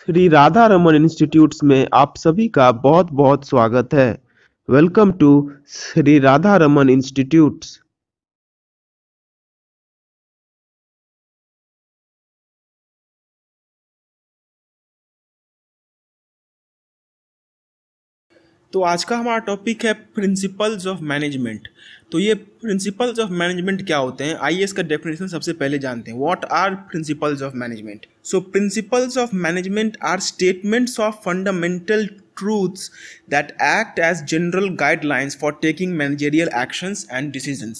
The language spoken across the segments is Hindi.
श्री राधा रमन इंस्टीट्यूट्स में आप सभी का बहुत बहुत स्वागत है। Welcome to Shri Radha Raman institutes. तो आज का हमारा टॉपिक है प्रिंसिपल्स ऑफ मैनेजमेंट। तो ये प्रिंसिपल्स ऑफ मैनेजमेंट क्या होते हैं, आइए इसका डेफिनेशन सबसे पहले जानते हैं। What are principles of management? So principles of management are statements of fundamental truths that act as general guidelines for taking managerial actions and decisions।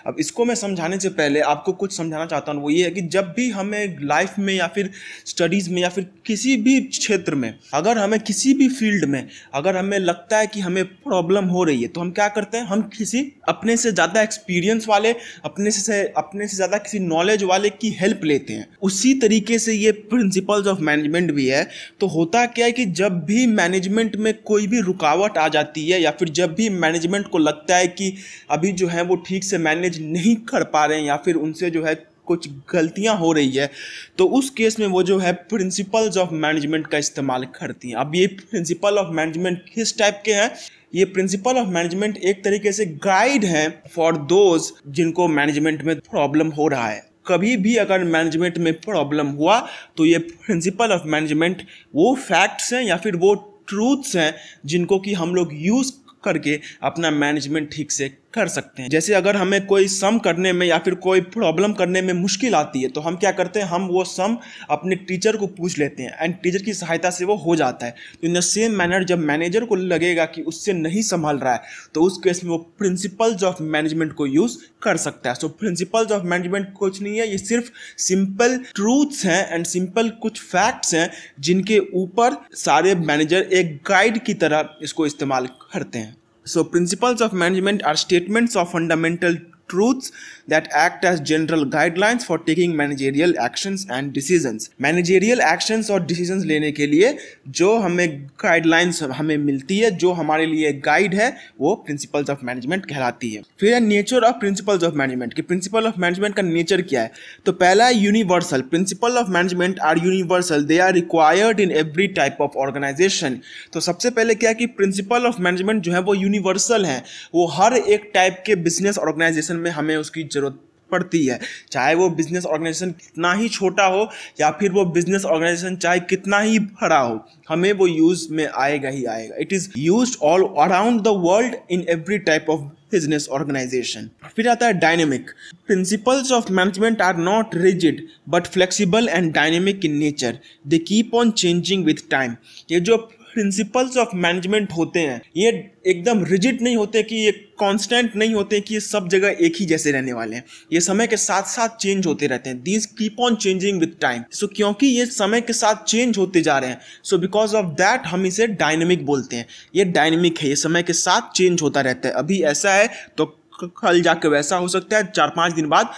अब इसको मैं समझाने से पहले आपको कुछ समझाना चाहता हूँ। वो ये है कि जब भी हमें लाइफ में या फिर स्टडीज़ में या फिर किसी भी क्षेत्र में, अगर हमें किसी भी फील्ड में अगर हमें लगता है कि हमें प्रॉब्लम हो रही है, तो हम क्या करते हैं, हम किसी अपने से ज़्यादा एक्सपीरियंस वाले, अपने से ज़्यादा किसी नॉलेज वाले की हेल्प लेते हैं। उसी तरीके से ये प्रिंसिपल्स ऑफ मैनेजमेंट भी है। तो होता क्या है कि जब भी मैनेजमेंट में कोई भी रुकावट आ जाती है या फिर जब भी मैनेजमेंट को लगता है कि अभी जो है वो ठीक से मैनेज नहीं कर पा रहे हैं या फिर उनसे जो है कुछ गलतियां हो रही है, तो उस केस में वो जो है प्रिंसिपल्स ऑफ मैनेजमेंट का इस्तेमाल करती हैं। अब ये प्रिंसिपल ऑफ मैनेजमेंट किस टाइप के हैं? ये प्रिंसिपल ऑफ मैनेजमेंट एक तरीके से गाइड है फॉर दोज जिनको मैनेजमेंट में प्रॉब्लम हो रहा है। कभी भी अगर मैनेजमेंट में प्रॉब्लम हुआ तो ये प्रिंसिपल ऑफ मैनेजमेंट वो फैक्ट्स हैं या फिर वो ट्रूथ्स हैं जिनको कि हम लोग यूज़ करके अपना मैनेजमेंट ठीक से कर सकते हैं। जैसे अगर हमें कोई सम करने में या फिर कोई प्रॉब्लम करने में मुश्किल आती है, तो हम क्या करते हैं, हम वो सम अपने टीचर को पूछ लेते हैं एंड टीचर की सहायता से वो हो जाता है। तो इन द सेम मैनर जब मैनेजर को लगेगा कि उससे नहीं संभल रहा है, तो उस केस में वो प्रिंसिपल्स ऑफ मैनेजमेंट को यूज़ कर सकता है। सो प्रिंसिपल्स ऑफ मैनेजमेंट कुछ नहीं है, ये सिर्फ सिंपल ट्रूथ्स हैं एंड सिंपल कुछ फैक्ट्स हैं जिनके ऊपर सारे मैनेजर एक गाइड की तरह इसको इस्तेमाल करते हैं। So principles of management are statements of fundamental truths that act as general guidelines for taking managerial actions and decisions। managerial actions और decisions लेने के लिए जो हमें guidelines हमें मिलती है, जो हमारे लिए गाइड है, वो principles of management कहलाती है। फिर है nature of principles of management कि principle of management का nature क्या है। तो पहला है universal। principle of management are universal, they are required in every type of organization। तो सबसे पहले क्या है कि principle of management जो है वो यूनिवर्सल है, वो हर एक टाइप के बिजनेस ऑर्गेनाइजेशन में हमें उसकी जरूरत पड़ती है। चाहे वो बिजनेस ऑर्गेनाइजेशन कितना ही छोटा हो या फिर वो बिजनेस ऑर्गेनाइजेशन चाहे कितना ही बड़ा हो, हमें वो यूज में आएगा ही आएगा। It is used all around the world in every type of business organization. फिर आता है dynamic. Principles of management are not rigid but flexible and dynamic in nature, they keep on changing with time. ये जो प्रिंसिपल्स ऑफ मैनेजमेंट होते हैं, ये एकदम रिजिड नहीं होते कि ये कांस्टेंट नहीं होते कि ये सब जगह एक ही जैसे रहने वाले हैं। ये समय के साथ साथ चेंज होते रहते हैं। These keep on changing with time. So क्योंकि ये समय के साथ चेंज होते जा रहे हैं, सो बिकॉज ऑफ दैट हम इसे डायनेमिक बोलते हैं। ये डायनेमिक है, ये समय के साथ चेंज होता रहता है। अभी ऐसा है तो कल जाके वैसा हो सकता है, 4-5 दिन बाद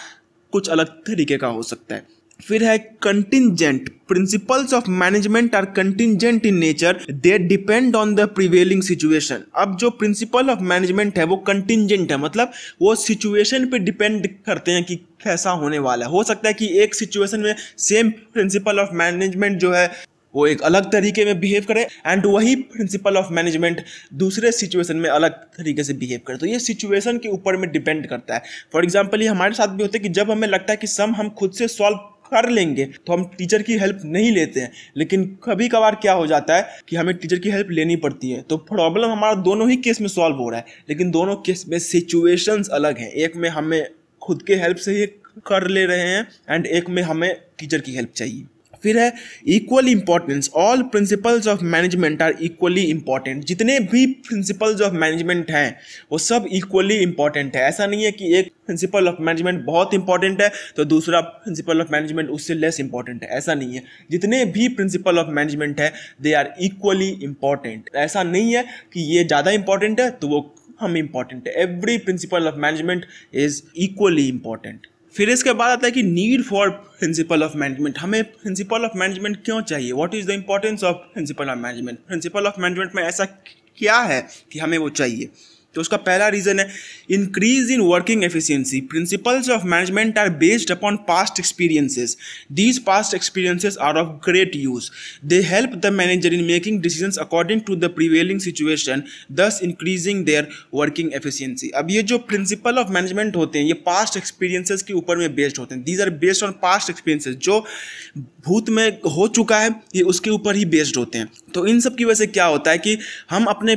कुछ अलग तरीके का हो सकता है। फिर है contingent. Principles of management are contingent in nature, they depend on the prevailing situation. अब जो प्रिंसिपल ऑफ मैनेजमेंट है वो कंटिंजेंट है, मतलब वो सिचुएशन पे डिपेंड करते हैं कि कैसा होने वाला है। हो सकता है कि एक सिचुएशन में सेम प्रिंसिपल ऑफ मैनेजमेंट जो है वो एक अलग तरीके में बिहेव करे एंड वही प्रिंसिपल ऑफ मैनेजमेंट दूसरे सिचुएशन में अलग तरीके से बिहेव करे। तो ये सिचुएशन के ऊपर में डिपेंड करता है। फॉर एग्जांपल ये हमारे साथ भी होता है कि जब हमें लगता है कि सम हम खुद से सॉल्व कर लेंगे तो हम टीचर की हेल्प नहीं लेते हैं, लेकिन कभी कभार क्या हो जाता है कि हमें टीचर की हेल्प लेनी पड़ती है। तो प्रॉब्लम हमारा दोनों ही केस में सॉल्व हो रहा है, लेकिन दोनों केस में सिचुएशंस अलग हैं। एक में हमें खुद के हेल्प से ही कर ले रहे हैं एंड एक में हमें टीचर की हेल्प चाहिए। फिर है equal importance. All principles of management are equally important. जितने भी प्रिंसिपल्स ऑफ मैनेजमेंट हैं वो सब इक्वली इंपॉर्टेंट है। ऐसा नहीं है कि एक प्रिंसिपल ऑफ मैनेजमेंट बहुत इंपॉर्टेंट है तो दूसरा प्रिंसिपल ऑफ मैनेजमेंट उससे लेस इंपॉर्टेंट है, ऐसा नहीं है। जितने भी प्रिंसिपल ऑफ मैनेजमेंट है दे आर इक्वली इंपॉर्टेंट। ऐसा नहीं है कि ये ज़्यादा इंपॉर्टेंट है तो वो कम इंपॉर्टेंट है। Every principal of management is equally important. फिर इसके बाद आता है कि need for principal of management. हमें प्रिंसिपल ऑफ मैनेजमेंट क्यों चाहिए? What is the importance of principal of management? Principal of management में ऐसा क्या है कि हमें वो चाहिए? तो उसका पहला रीजन है increase in working efficiency. Principles of management are based upon past experiences. These past experiences are of great use. They help the manager in making decisions according to the prevailing situation, thus increasing their working efficiency। अब ये जो प्रिंसिपल ऑफ मैनेजमेंट होते हैं ये पास्ट एक्सपीरियंसेस के ऊपर में बेस्ड होते हैं। These are based on past experiences, जो भूत में हो चुका है ये उसके ऊपर ही बेस्ड होते हैं। तो इन सब की वजह से क्या होता है कि हम अपने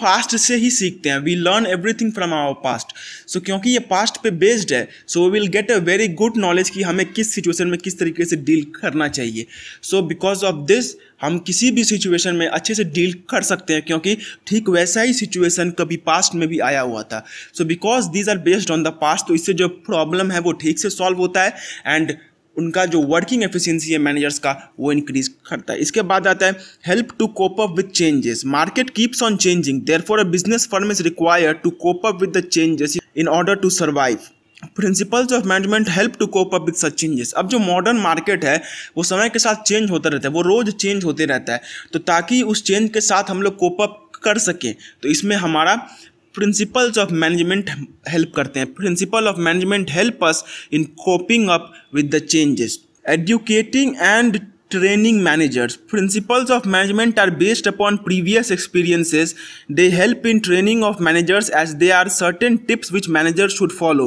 पास्ट से ही सीखते हैं। We learn everything from our past. So क्योंकि ये पास्ट पे बेस्ड है, so we will get a very good knowledge कि हमें किस सिचुएशन में किस तरीके से डील करना चाहिए। सो बिकॉज ऑफ दिस हम किसी भी सिचुएशन में अच्छे से डील कर सकते हैं, क्योंकि ठीक वैसा ही सिचुएशन कभी पास्ट में भी आया हुआ था। So because these are based on the past, तो इससे जो प्रॉब्लम है वो ठीक से सॉल्व होता है एंड उनका जो वर्किंग एफिशिएंसी है मैनेजर्स का वो इंक्रीज करता है। इसके बाद आता है help to cope up with changes. Market keeps on changing, therefore a business firm is required to cope up with the changes in order to survive. Principles of management help to cope up with such changes. अब जो मॉडर्न मार्केट है वो समय के साथ चेंज होता रहता है, वो रोज चेंज होते रहता है। तो ताकि उस चेंज के साथ हम लोग कोप अप कर सकें, तो इसमें हमारा प्रिंसिपल्स ऑफ मैनेजमेंट हेल्प करते हैं। Principle of management help us in coping up with the changes. Educating and training managers. Principles of management are based upon previous experiences. They help in training of managers as there are certain tips which managers should follow.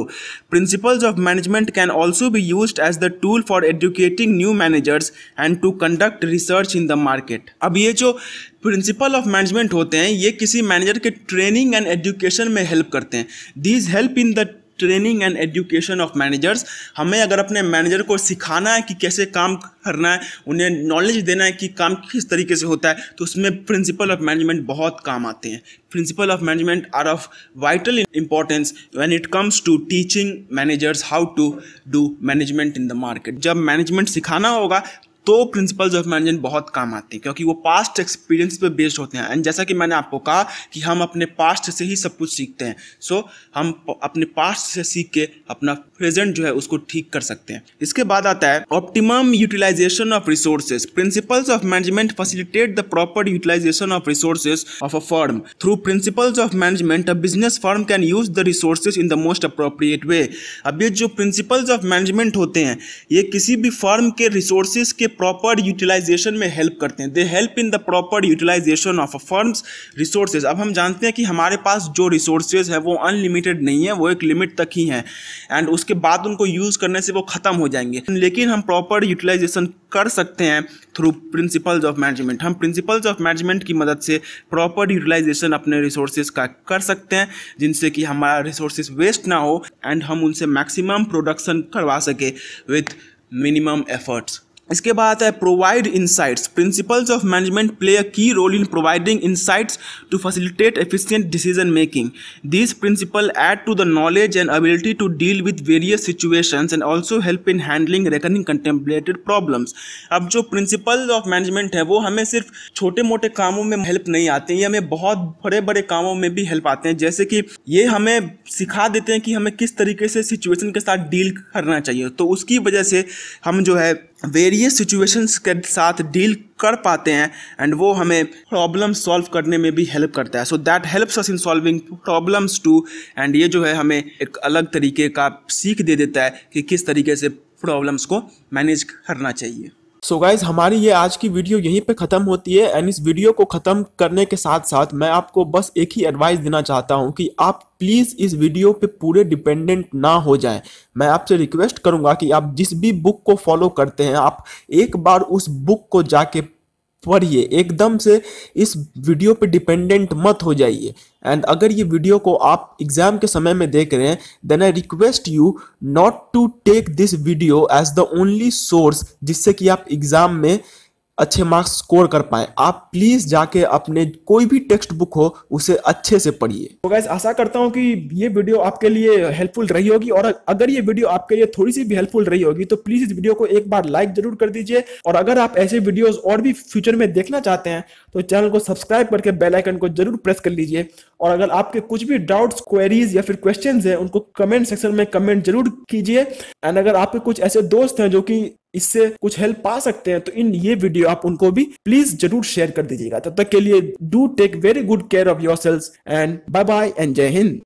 Principles of management can also be used as the tool for educating new managers and to conduct research in the market. अब ये जो प्रिंसिपल ऑफ मैनेजमेंट होते हैं ये किसी मैनेजर के ट्रेनिंग एंड एजुकेशन में हेल्प करते हैं। These help in the training and education of managers. हमें अगर अपने मैनेजर को सिखाना है कि कैसे काम करना है, उन्हें नॉलेज देना है कि काम किस तरीके से होता है, तो उसमें प्रिंसिपल ऑफ मैनेजमेंट बहुत काम आते हैं। Principle of management are of vital importance when it comes to teaching managers how to do management in the market. जब मैनेजमेंट सिखाना होगा तो प्रिंसिपल्स ऑफ मैनेजमेंट बहुत काम आते हैं, क्योंकि वो पास्ट एक्सपीरियंस पे बेस्ड होते हैं। एंड जैसा कि मैंने आपको कहा कि हम अपने पास्ट से ही सब कुछ सीखते हैं। सो हम अपने पास्ट से सीख के अपना प्रेजेंट जो है उसको ठीक कर सकते हैं। इसके बाद आता है optimum utilisation of resources. Principles of management facilitate the proper utilisation of resources of a firm. Through principles of management a business firm can use the resources in the most appropriate way. अब ये जो प्रिंसिपल्स ऑफ मैनेजमेंट होते हैं ये किसी भी फर्म के रिसोर्सेज के प्रॉपर यूटिलाइजेशन में हेल्प करते हैं। They help in the proper utilisation of a firm's resources. अब हम जानते हैं कि हमारे पास जो रिसोर्सेज है वो अनलिमिटेड नहीं है, वो एक लिमिट तक ही हैं एंड उसके बाद उनको यूज करने से वो खत्म हो जाएंगे, लेकिन हम प्रॉपर यूटिलाइजेशन कर सकते हैं थ्रू प्रिंसिपल्स ऑफ मैनेजमेंट। हम प्रिंसिपल्स ऑफ मैनेजमेंट की मदद से प्रॉपर यूटिलाइजेशन अपने रिसोर्सेज का कर सकते हैं, जिनसे कि हमारा रिसोर्सेज वेस्ट ना हो एंड हम उनसे मैक्सिमम प्रोडक्शन करवा सके विथ मिनिमम एफर्ट्स। इसके बाद आता है provide insights. Principles of management play a key role in providing insights to facilitate efficient decision making. This principle add to the knowledge and ability to deal with various situations and also help in handling recurring contemplated problems. अब जो प्रिंसिपल ऑफ मैनेजमेंट है वो हमें सिर्फ छोटे मोटे कामों में हेल्प नहीं आते हैं, ये हमें बहुत बड़े बड़े कामों में भी हेल्प आते हैं। जैसे कि ये हमें सिखा देते हैं कि हमें किस तरीके से सिचुएशन के साथ डील करना चाहिए, तो उसकी वजह से हम जो है वेरियस सिचुएशंस के साथ डील कर पाते हैं एंड वो हमें प्रॉब्लम सॉल्व करने में भी हेल्प करता है। So that helps us in solving problems too. And ये जो है हमें एक अलग तरीके का सीख दे देता है कि किस तरीके से प्रॉब्लम्स को मैनेज करना चाहिए। सो गाइज हमारी ये आज की वीडियो यहीं पे ख़त्म होती है एंड इस वीडियो को ख़त्म करने के साथ साथ मैं आपको बस एक ही एडवाइस देना चाहता हूँ कि आप प्लीज़ इस वीडियो पे पूरे डिपेंडेंट ना हो जाएं। मैं आपसे रिक्वेस्ट करूँगा कि आप जिस भी बुक को फॉलो करते हैं आप एक बार उस बुक को जाके पढ़िए, एकदम से इस वीडियो पे डिपेंडेंट मत हो जाइए। एंड अगर ये वीडियो को आप एग्जाम के समय में देख रहे हैं then I request you not to take this video as the only source जिससे कि आप एग्जाम में अच्छे मार्क्स स्कोर कर पाएं। आप प्लीज जाके अपने कोई भी टेक्स्ट बुक हो उसे अच्छे से पढ़िए। तो गाइस आशा करता हूं कि ये वीडियो आपके लिए हेल्पफुल रही होगी, और अगर ये वीडियो आपके लिए थोड़ी सी भी हेल्पफुल रही होगी तो प्लीज इस वीडियो को एक बार लाइक जरूर कर दीजिए। और अगर आप ऐसे वीडियोस और भी फ्यूचर में देखना चाहते हैं तो चैनल को सब्सक्राइब करके बेल आइकन को जरूर प्रेस कर लीजिए। और अगर आपके कुछ भी डाउट्स, क्वेरीज या फिर क्वेश्चंस हैं, उनको कमेंट सेक्शन में कमेंट जरूर कीजिए। एंड अगर आपके कुछ ऐसे दोस्त हैं जो कि इससे कुछ हेल्प पा सकते हैं, तो इन ये वीडियो आप उनको भी प्लीज जरूर शेयर कर दीजिएगा। तब तक के लिए do take very good care of yourselves and bye bye and जय हिंद।